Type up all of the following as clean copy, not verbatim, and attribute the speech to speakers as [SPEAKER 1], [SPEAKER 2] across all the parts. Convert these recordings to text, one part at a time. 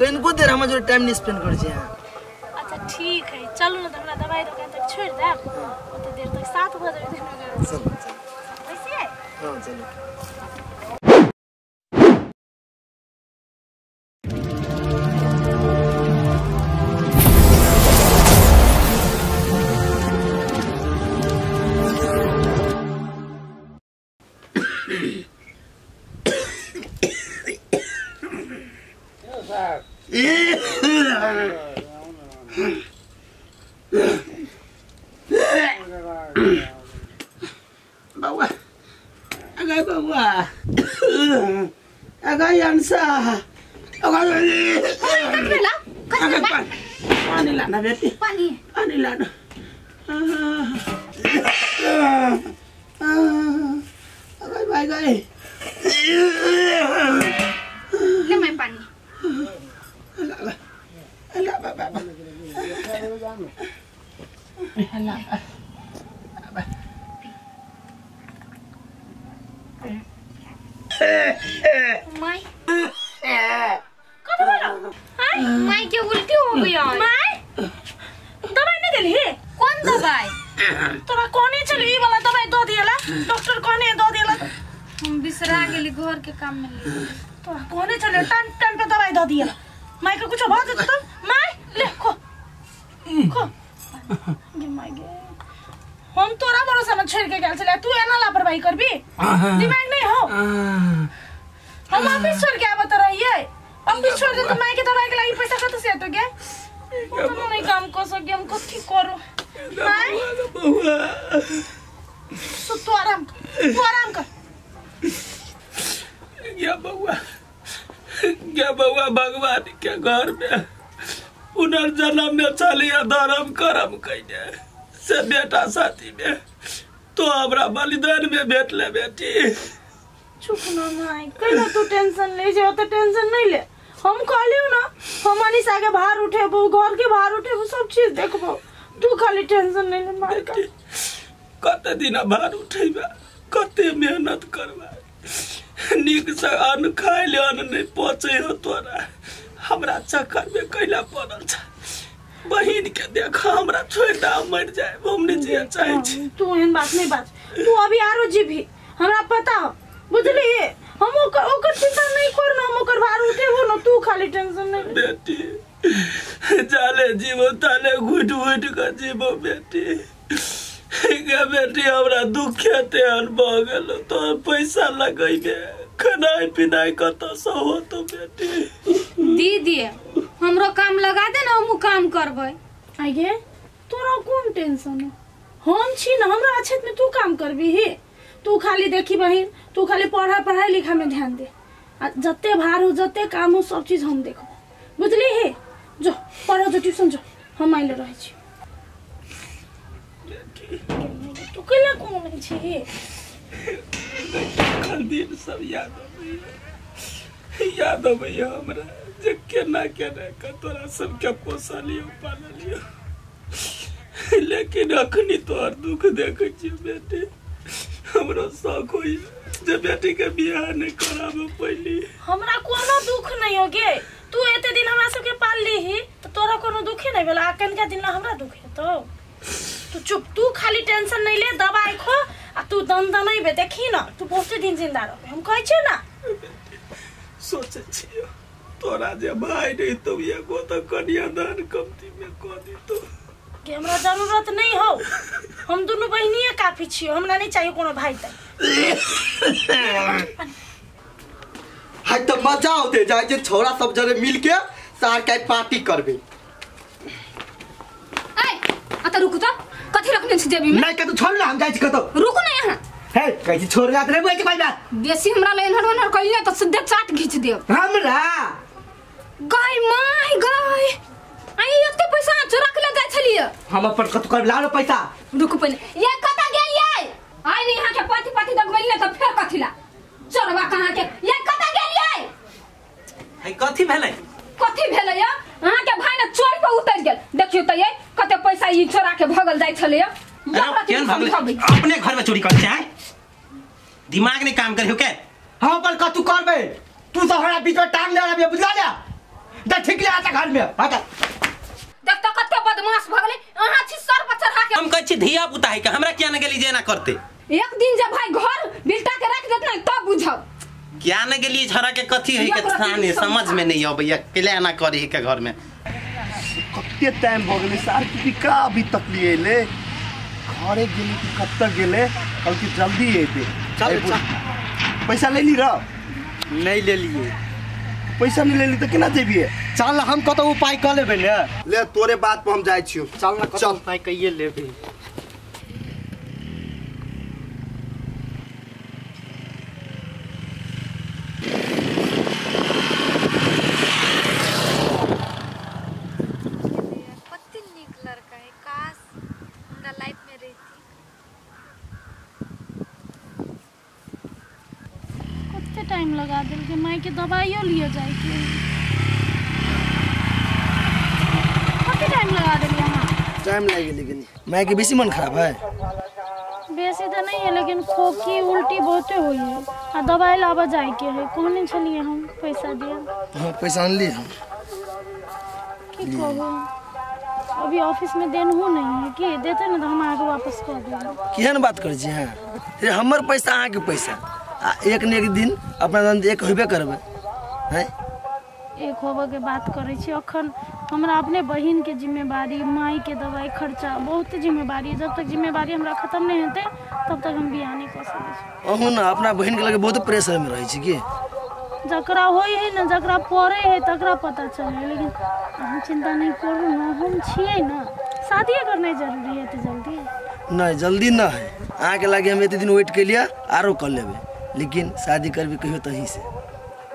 [SPEAKER 1] Train को देर हम जो टाइम नहीं स्पेंड कर जे।
[SPEAKER 2] अच्छा ठीक है चलो ना हमरा दवाई दुकान तक छोड़ दे ओते देर तक 7 बजे दिन
[SPEAKER 1] चलो
[SPEAKER 2] ऐसे है
[SPEAKER 1] हां चलो
[SPEAKER 3] bawa agak bawa agak yang sah agak pani lah na beti pani lah na agak baik gay
[SPEAKER 2] ले मैं पानी
[SPEAKER 3] agak baba
[SPEAKER 2] माय कब बोला हाय माय क्या उल्टी हो गई यार माय दवाई नहीं दिली कौन दवाई तोरा कोनी चली ई वाला दवाई दो दियला डॉक्टर कोने दो दियला हम बिसरा गेली घर के काम में तोरा कोने चले टन टन पे दवाई दो दियला माय के कुछ बात है तो माय ले खो ये माय गे हम तोरा भरोसा में छोड़ के गेल चले तू एना लापरवाही करबी दिमाग नहीं हो हम ऑफिस छोड़ के आबत रहिए ऑफिस छोड़ दे तो माय के दवाई के लागि पैसा कत से तो गे तुम नहीं काम कर सके हम कथि करो माय सो तू आराम कर
[SPEAKER 3] क्या बउआ भगवान के घर में पुनर्जन्म में चलिए धर्म करम कइने से बेटा साथी में तो हमरा बलिदान में भेट ले बेटी
[SPEAKER 2] चुप ना माय कहिना तू टेंशन ले जे तो टेंशन नहीं ले हम कहलियो ना हम अनिशा के बाहर उठेबो घर के बाहर उठेबो सब चीज देखबो तू खाली टेंशन नहीं ले मार का
[SPEAKER 3] कते दिन बाहर उठेबा कते मेहनत करबा निक से अन्न खाइ ले अन्न नहीं पचे हो तोरा हमरा चक्कर में कैला पड़ल छ बहिन के देख हमरा छोड़ दा मर जाए हमने जे चाहे छी
[SPEAKER 2] तू एहन बात नहीं बात तू अभी आरो जीभी हमरा पता हो बुझली हम ओकर चिंता नहीं करना हम ओकर बाहर उठेबो न तू खाली टेंशन नहीं
[SPEAKER 3] बेटी जाले जीवो ताले घुट घुट के जीवो बेटी के बेटी हमरा दुखे तेहन भ गेल तो पैसा लगैबे खानाई पिनाई कत से हो तो बेटी
[SPEAKER 2] दीदी हमरो काम लगा दे ना हम काम करबै आगे तोरा कोन टेंशन है हम छी ना हमरा क्षेत्र में तू काम करबी ही तू खाली देखी बहिन तू खाली पढ़ाई लिखा में ध्यान दे जत्ते भार हो जत्ते काम हो सब चीज हम देखो बुझली हे जो पढ़ो जो ट्यूशन जो हम आइले रहै छी तू केला कोन छी
[SPEAKER 3] दिन सब याद अबैया हमरा जे केना के तोरा सबके पोसलियो पाललियो लेकिन अखनी तोहर दुख देखे छी बेटी हमरो शौक होई जे बेटी के बियाह नहीं कराबो पहली
[SPEAKER 2] हमरा कोनो दुख नहीं हो गे तू एते दिन हमरा सबके पाल लीही तो तोरा कोनो दुख नहीं भेला अखन के दिन हमरा दुख है तो तू चुप तू खाली टेंशन नहीं ले दवाई खो आ तू दंद नहीं बे देखी ना तू बहुत दिन जिंदा रह हम कहै छी ना
[SPEAKER 3] सोचे छियो तोरा जे भाई नहीं तो एगो तो कन्यादान कमती में क दी तो
[SPEAKER 2] के हमरा जरूरत नहीं हो हम दोनों बहिनिए काफी छी हमरा नहीं चाहिए कोनो भाई त
[SPEAKER 1] हाय तो मजा आते जाय जे छोरा सब जरे मिल के सार के पार्टी करबे
[SPEAKER 2] आता रुक तो कथि रखने छी जेबी में
[SPEAKER 1] नहीं के तो छोड़ ना हम जाय छी कतो
[SPEAKER 2] रुक ना यहाँ
[SPEAKER 1] हे कैसी छोड़ जात रे बोल के भाई बात
[SPEAKER 2] बेसी हमरा ले नहर कइले तो सीधे चाट घिच देब
[SPEAKER 1] हमरा
[SPEAKER 2] गाय माय गाय आई एते पैसा चोरा के ले जाय छलिए
[SPEAKER 1] हम अपन कत कर लालो पैसा
[SPEAKER 2] रुक पहले ये कता गेलिए आई नहीं यहाँ के पति दगबैले तो फेर कथिला चोरवा कहां के ये कता गेलिए
[SPEAKER 1] है कथि भेलै
[SPEAKER 2] या अहाँ के भाई ने चोरी पे उतर गेल देखियो त ये कते पैसा ई चोरा के भगल जाय छले
[SPEAKER 4] केन भगल अपने घर में चोरी करते हैं दिमाग नहीं काम करे हो के
[SPEAKER 1] हम अपन कतु करबे तू तो हमरा बीच में टांग ले रहा बुझला जा जा ठीक ले आता घर में हटा
[SPEAKER 5] देख तो कते बदमाश भ गेले अहाँ छी सर पर चढ़ा के
[SPEAKER 4] हम कहै छी धिया पुता है कि हमरा क्या न गेली जे ना करते
[SPEAKER 5] एक दिन जब भाई घर बिल्टा के रख देत ना तब बुझब
[SPEAKER 4] क्या न गेली झरा के कथी है के थाने समझ में नहीं आबैया केला ना करे है के घर में
[SPEAKER 6] कते टाइम हो गेले सर की का अभी तक लिए ले घरे गेले कि कब तक गेले कल की जल्दी एते
[SPEAKER 1] चल
[SPEAKER 6] पैसा ले ली र
[SPEAKER 1] नहीं ले लिए
[SPEAKER 6] पैसा नहीं ले ली तो केना जेबिए
[SPEAKER 1] चल हम कत उपाय कर लेबे ने
[SPEAKER 6] ले तोरे बात पर हम जाय छियो
[SPEAKER 1] चल ना कत उपाय कइए लेबे
[SPEAKER 2] टाइम लगा दिल के माई के दवाइयो लिए जाए के काफी टाइम लगा दिल यहाँ
[SPEAKER 6] टाइम लगे लेकिन माई के बेसी मन खराब है
[SPEAKER 2] बेसी तो नहीं है लेकिन खोखी उल्टी बहुते हुई है आ दवाई लावा जाए के है कहने चलिए हम पैसा दिया
[SPEAKER 6] हां पैसा आन ली हम
[SPEAKER 2] की कहबो अभी ऑफिस में देन हो नहीं है कि देते ना तो हम आगे वापस कर देंगे
[SPEAKER 6] केहन बात कर छी हां रे हमर पैसा आहा के पैसा एक ने एक दिन अपना दंड एक होबे करबे हैं
[SPEAKER 2] एक होबे के बात करे छी अखन हमरा अपने बहिन के जिम्मेवारी माई के दवाई खर्चा बहुत जिम्मेवारी है जब तक जिम्मेवारी हमरा खत्म नहीं होते तब तक हम बियाह नहीं कर सके
[SPEAKER 6] अहू ना अपना बहिन के लगे बहुत प्रेशर में रही छी की
[SPEAKER 2] जकरा होई है ना जकरा पड़े है तकरा पता चले लेकिन हम चिंता नहीं करू ना हम छिए ना शादी करना जरूरी है तो जल्दी
[SPEAKER 6] नहीं जल्दी ना है आके लगे हम इतने दिन वेट के लिया आरो कर लेबे लेकिन शादी करबे कहियो तही से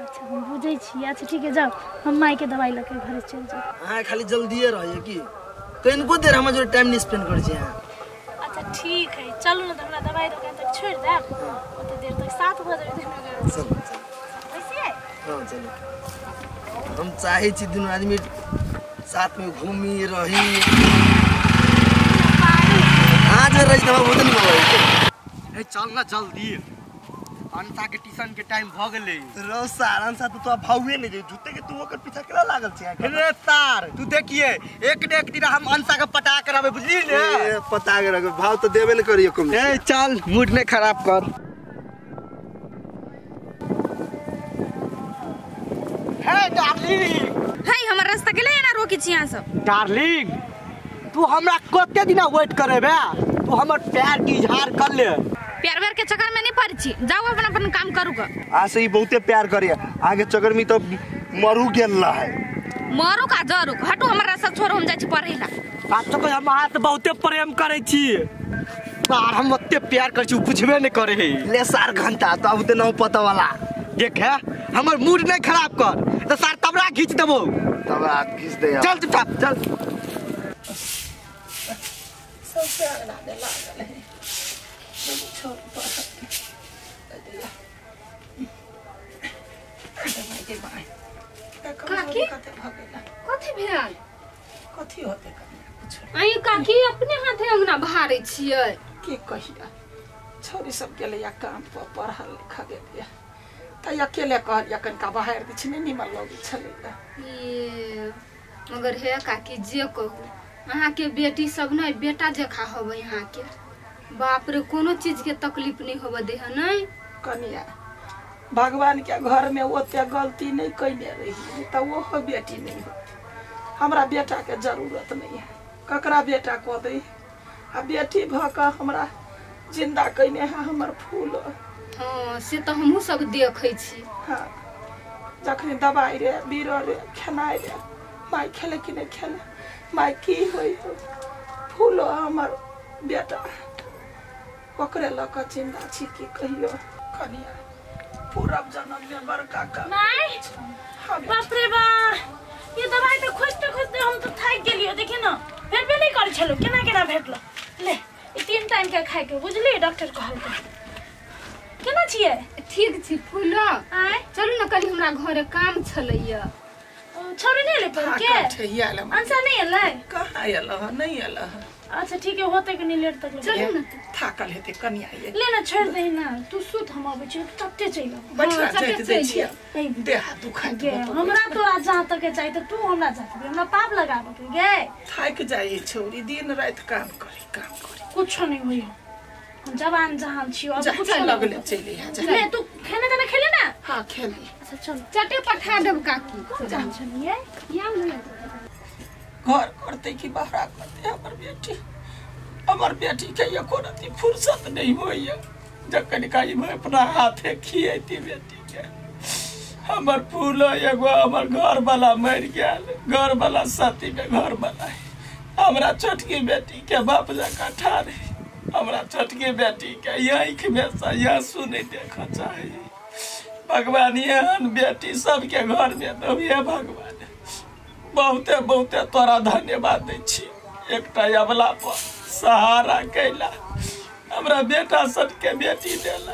[SPEAKER 2] अच्छा हम बुझै छी अच्छा ठीक है जाओ हम माई के दवाई लेके घर चल जाओ
[SPEAKER 6] हां खाली जल्दी रहिए की तो इनको देर हम जो टाइम नहीं स्पेंड कर छी
[SPEAKER 2] अच्छा ठीक है चलो ना हमरा दवाई दुकान तक छोड़ दे ओते देर तक 7 बजे दिन
[SPEAKER 6] चल
[SPEAKER 2] कैसे है
[SPEAKER 6] हां चलो हम चाहे छी दोनों आदमी साथ में घूमी रही आज रही तो बहुत नहीं होई
[SPEAKER 1] ए चल ना जल्दी अंसा के ट्यूशन के टाइम भ गेले
[SPEAKER 6] रो सारन सा तो भाउए नहीं जे झूठे के तू ओकर पीछा केला लागल छी
[SPEAKER 1] रे सर तू देखिए एक ने एक दिन हम अंसा के पटा करबे बुझली ने
[SPEAKER 6] पता के रख भाव तो देबे न करियो कम
[SPEAKER 1] ए चल मूड ने खराब कर हे डार्लिंग
[SPEAKER 5] हाय हमर रास्ता के ले ना रोकी छी यहां सब
[SPEAKER 1] डार्लिंग तू हमरा कते दिन वेट करेबे तू हमर प्यार की इजहार कर ले
[SPEAKER 5] प्यार व्यार के चक्कर में नहीं पड़ छी जाओ अपन अपन काम करू का
[SPEAKER 6] आज से ही बहुते प्यार करिए आगे चक्कर में तो मरू गेल है
[SPEAKER 5] मरू का जरू हटू हमर रास्ता छोड़ हम जाय छी पढ़ेला
[SPEAKER 1] आज तो हम हाथ बहुते प्रेम करे छी यार हम ओते प्यार कर छी बुझबे नहीं करे है
[SPEAKER 6] ले सार घंटा तो अब तो नहीं पता वाला
[SPEAKER 1] देख है हमर मूड नहीं खराब कर तो सार तबरा खींच देबो
[SPEAKER 6] तबरा खींच दे
[SPEAKER 1] चल चुपचाप चल
[SPEAKER 2] सबसे अगला दे लागल है छोड़ पर
[SPEAKER 5] काकी कथि भेल
[SPEAKER 2] कथि होते कुछ
[SPEAKER 5] आई काकी अपने हाथे अंगना बहारे छियै
[SPEAKER 2] के कहिया छोरी सब गेले या काम पर पढ़ल लिखा गेल त अकेले कहलिया कनका बाहर दै छी नहीं मन लगे छले
[SPEAKER 5] ये मगर हे काकी जे कहू अहाँ के बेटी सब नहीं बेटा जखा होबे यहाँ के बाप रे कोनो चीज के तकलीफ नहीं होबे दे है नहीं
[SPEAKER 2] कनिया भगवान के घर में ओते गलती नहीं कइले रही त वो हो बेटी नहीं होती हमरा बेटा के जरूरत नहीं है ककरा बेटा को दे आ बेटी भ क हमरा जिंदा कइने है हमर फूल
[SPEAKER 5] हां से तो हमहु सब देखै छी
[SPEAKER 2] हां जखनी दवाई रे बीरो रे खनाई रे माई खेले कि नहीं खेले माई की होई फूल हमर बेटा ओकरे लक चिंता छी की कहियो कनिया पूरा जन्म में बड़का का
[SPEAKER 7] नहीं बाप रे बा ये दवाई तो खोजते खोजते हम तो थक गेलियो देखिए ना भेटबे नहीं कर छलो केना केना भेटलो ले ई 3 टाइम के खाए के बुझली डॉक्टर कहलकै केना छिए
[SPEAKER 5] ठीक छी फूल
[SPEAKER 7] आय
[SPEAKER 5] चलू ना कल हमरा घरे काम छलैया
[SPEAKER 7] ओ छोरी नहीं ले पर के अंसा नहीं है
[SPEAKER 3] कहाँ आयल नहीं आयल
[SPEAKER 7] अच्छा ठीक है होते कि नहीं लेट तक
[SPEAKER 5] चल ना
[SPEAKER 3] थाकल हेते कनिया ये
[SPEAKER 7] लेना छोड़ दे ना तू सुत हम आबै छी तत्ते चैल
[SPEAKER 3] बच्चा
[SPEAKER 5] हाँ,
[SPEAKER 3] जाइत दै छियै देह दुखाइ
[SPEAKER 7] गे हमरा तोरा जहाँ तक के चाहिए तू हमरा जात हमरा पाप लगाबो के गे
[SPEAKER 3] थाक जाइ छोरी दिन रात काम करी
[SPEAKER 7] कुछ नहीं होई हम जवान जहान छी अब कुछ
[SPEAKER 3] लगले चली जा
[SPEAKER 7] ले तू खाना दाना खेले ना
[SPEAKER 3] हाँ खेली
[SPEAKER 7] अच्छा चल
[SPEAKER 5] चटे पठा देब काकी
[SPEAKER 7] टेंशन ये
[SPEAKER 5] या ले
[SPEAKER 3] घर करते कि बाहर करते हमर बेटी के एको रति फुर्सत नहीं होइए जखन कहीं मैं अपना हाथे खिएती बेटी के हमर फूल एगो हमर घर वाला मर गया घर वाला साथी में घर वाला हमरा छोटकी बेटी के बाप जका ठारे हमरा छोटकी बेटी के यही में यह सुने देख चाहे भगवान एहन बेटी सबके घर में दो ये भगवान बहुते बहुते तोरा धन्यवाद दै छी एकटा अबला पर सहारा कैला हमरा बेटा सबके बेटी देला